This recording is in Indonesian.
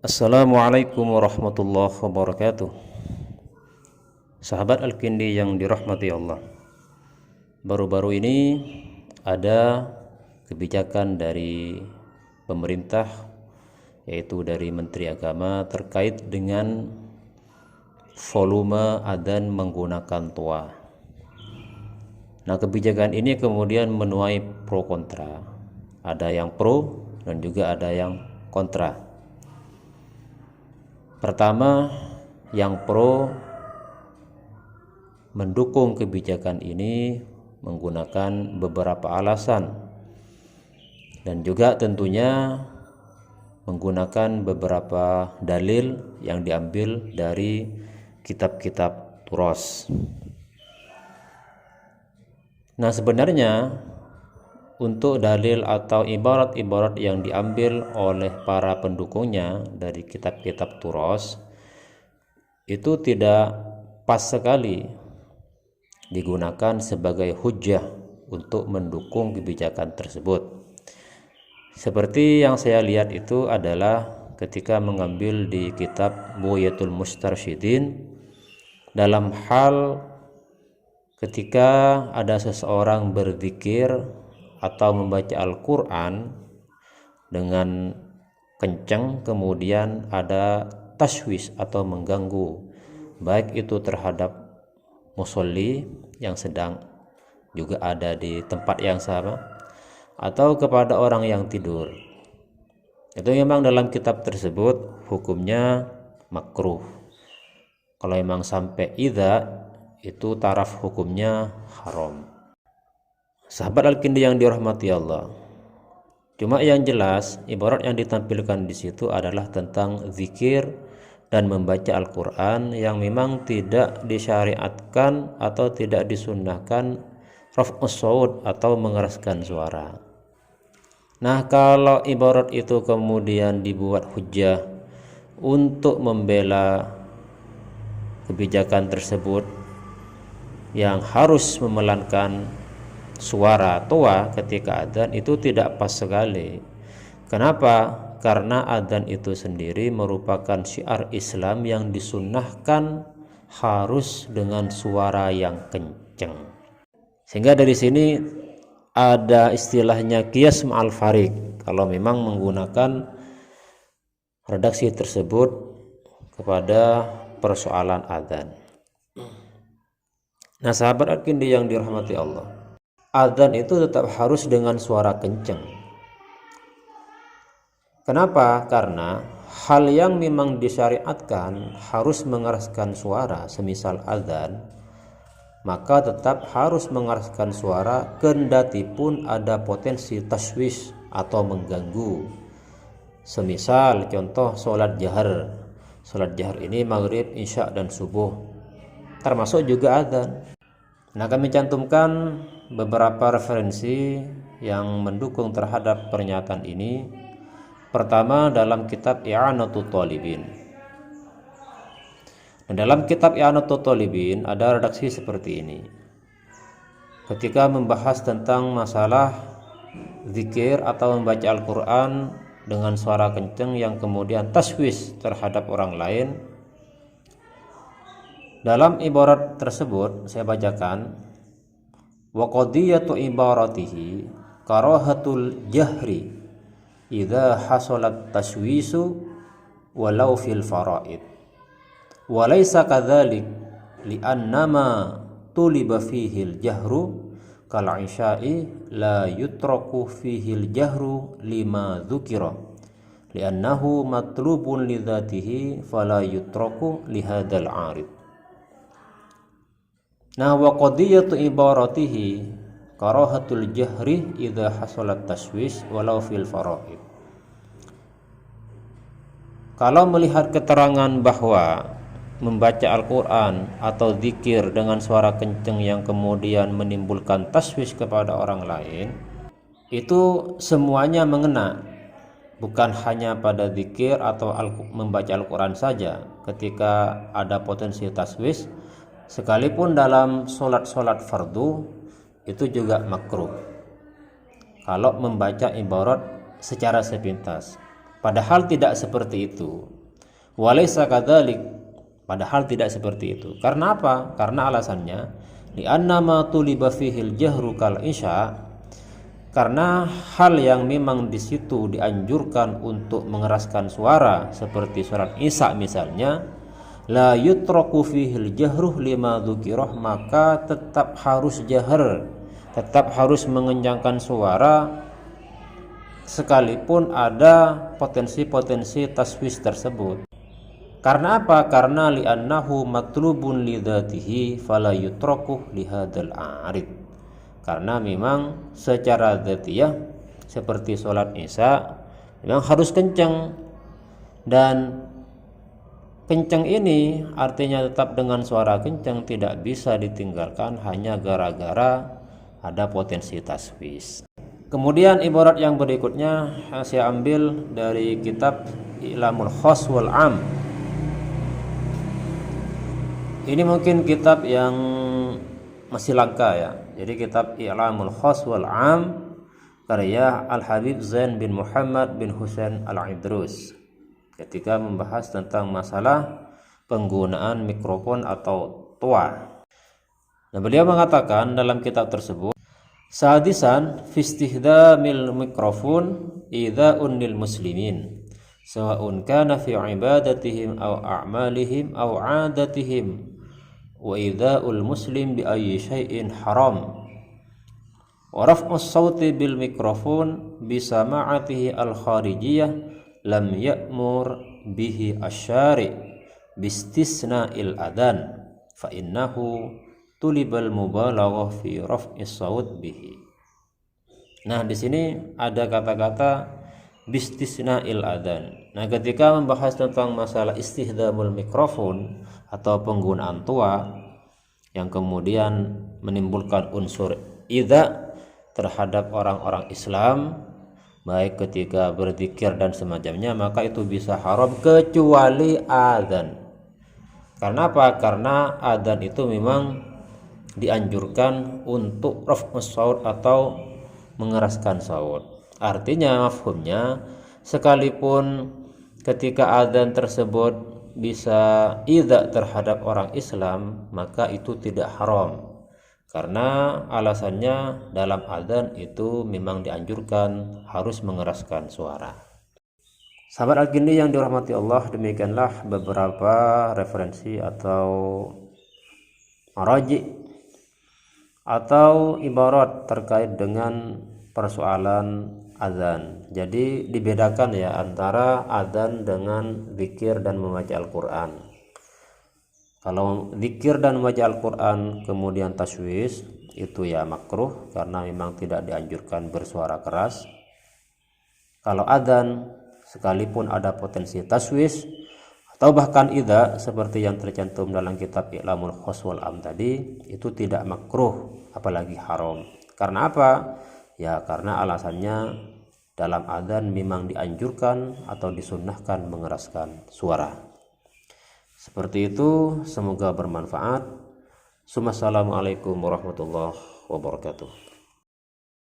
Assalamualaikum warahmatullahi wabarakatuh. Sahabat Al-Kindi yang dirahmati Allah, baru-baru ini ada kebijakan dari pemerintah, yaitu dari Menteri Agama, terkait dengan volume adzan menggunakan toa. Nah, kebijakan ini kemudian menuai pro kontra. Ada yang pro dan juga ada yang kontra. Pertama, yang pro mendukung kebijakan ini menggunakan beberapa alasan dan juga tentunya menggunakan beberapa dalil yang diambil dari kitab-kitab Turas. Nah, sebenarnya untuk dalil atau ibarat-ibarat yang diambil oleh para pendukungnya dari kitab-kitab Turas itu tidak pas sekali digunakan sebagai hujjah untuk mendukung kebijakan tersebut. Seperti yang saya lihat itu adalah ketika mengambil di kitab Bughyatul Mustarsyidin dalam hal ketika ada seseorang berzikir atau membaca Al-Quran dengan kencang, kemudian ada taswis atau mengganggu, baik itu terhadap musolli yang sedang juga ada di tempat yang sama atau kepada orang yang tidur. Itu memang dalam kitab tersebut hukumnya makruh. Kalau memang sampai idza, itu taraf hukumnya haram. Sahabat Al-Kindi yang dirahmati Allah, cuma yang jelas ibarat yang ditampilkan di situ adalah tentang zikir dan membaca Al-Quran yang memang tidak disyariatkan atau tidak disunnahkan raf'us shaut atau mengeraskan suara. Nah, kalau ibarat itu kemudian dibuat hujjah untuk membela kebijakan tersebut yang harus memelankan suara toa ketika adzan, itu tidak pas sekali. Kenapa? Karena adzan itu sendiri merupakan syiar Islam yang disunnahkan harus dengan suara yang kencang. Sehingga dari sini ada istilahnya qiyas ma'al fariq kalau memang menggunakan redaksi tersebut kepada persoalan adzan. Nah, sahabat Al-Kindi yang dirahmati Allah, adzan itu tetap harus dengan suara kencang. Kenapa? Karena hal yang memang disyariatkan harus mengeraskan suara, semisal adzan, maka tetap harus mengeraskan suara kendati pun ada potensi taswis atau mengganggu. Semisal contoh sholat jahar. Sholat jahar ini maghrib, isya dan subuh, termasuk juga adzan. Nah, kami cantumkan beberapa referensi yang mendukung terhadap pernyataan ini. Pertama, dalam kitab I'anatul Talibin. Dan dalam kitab I'anatul Talibin ada redaksi seperti ini. Ketika membahas tentang masalah zikir atau membaca Al-Quran dengan suara kencang yang kemudian taswis terhadap orang lain, dalam ibarat tersebut saya bacakan, wa qadiyatu ibaratihi karahatul jahri idza hasalat taswisu walau fil faraid wa laysa kadzalik li'annama tuliba fihi al-jahru kal isya'i la yutraku fihi al-jahru lima dzukira li'annahu matlubun lidzatihi fala yutraku lihadzal 'arid. Nah, wa qadiyatu ibaratihi karahatul jahri idza hasalat taswis walau fil faraid. Kalau melihat keterangan bahwa membaca Al-Quran atau zikir dengan suara kencang yang kemudian menimbulkan taswis kepada orang lain, itu semuanya mengena, bukan hanya pada zikir atau membaca Al-Quran saja. Ketika ada potensi taswis, sekalipun dalam sholat fardu itu juga makruh kalau membaca ibarat secara sepintas. Padahal tidak seperti itu. Walaysa kadzalik, padahal tidak seperti itu. Karena apa? Karena alasannya li'anna ma tuliba fihil jahru kal isya, karena hal yang memang di situ dianjurkan untuk mengeraskan suara seperti surat Isya misalnya, la yutraku fihil jahruh lima dzukirah, maka tetap harus jahar, tetap harus mengencangkan suara sekalipun ada potensi-potensi taswis tersebut. Karena apa? Karena li'annahu matlubun lidzatihi fala yutraku lihadzal arid. Karena memang secara dzatiyah seperti sholat Isya memang harus kencang, dan kencang ini artinya tetap dengan suara kencang, tidak bisa ditinggalkan hanya gara-gara ada potensi taswis. Kemudian ibarat yang berikutnya saya ambil dari kitab I'lamul Khas wal Am. Ini mungkin kitab yang masih langka ya. Jadi kitab I'lamul Khas wal Am karya Al-Habib Zain bin Muhammad bin Husain Al-Idrus, ketika membahas tentang masalah penggunaan mikrofon atau tuah. Nah, beliau mengatakan dalam kitab tersebut, sadisan fi istihdamil mikrofon idza'un lil muslimin sawa'un kana fi ibadatihim aw a'malihim aw 'adatihim wa idza'ul muslim bi ayyi syai'in haram wa raf'us sauti bil mikrofon bi sama'atihi al kharijiyah lam ya'mur bihi asyari bistisna'il adan fa innahu tulibal mubalaghah fi raf'is saut bihi. Nah, di sini ada kata-kata bistisna'il adan. Nah, ketika membahas tentang masalah istihdamul mikrofon atau penggunaan tuah yang kemudian menimbulkan unsur idza terhadap orang-orang Islam, baik ketika berzikir dan semacamnya, maka itu bisa haram kecuali adzan. Karena apa? Karena adzan itu memang dianjurkan untuk raf'us saut atau mengeraskan saut. Artinya mafhumnya, sekalipun ketika adzan tersebut bisa idza terhadap orang Islam, maka itu tidak haram. Karena alasannya dalam adzan itu memang dianjurkan harus mengeraskan suara. Sahabat Al-Kindi yang dirahmati Allah, demikianlah beberapa referensi atau maraji atau ibarat terkait dengan persoalan azan. Jadi dibedakan ya antara azan dengan zikir dan membaca Al-Quran. Kalau zikir dan membaca Al-Quran kemudian taswis, itu ya makruh karena memang tidak dianjurkan bersuara keras. Kalau azan sekalipun ada potensi taswis atau bahkan idza seperti yang tercantum dalam kitab I'lamul Khas wal Am tadi, itu tidak makruh apalagi haram. Karena apa? Ya karena alasannya dalam adzan memang dianjurkan atau disunnahkan mengeraskan suara. Seperti itu, semoga bermanfaat. Assalamualaikum warahmatullahi wabarakatuh.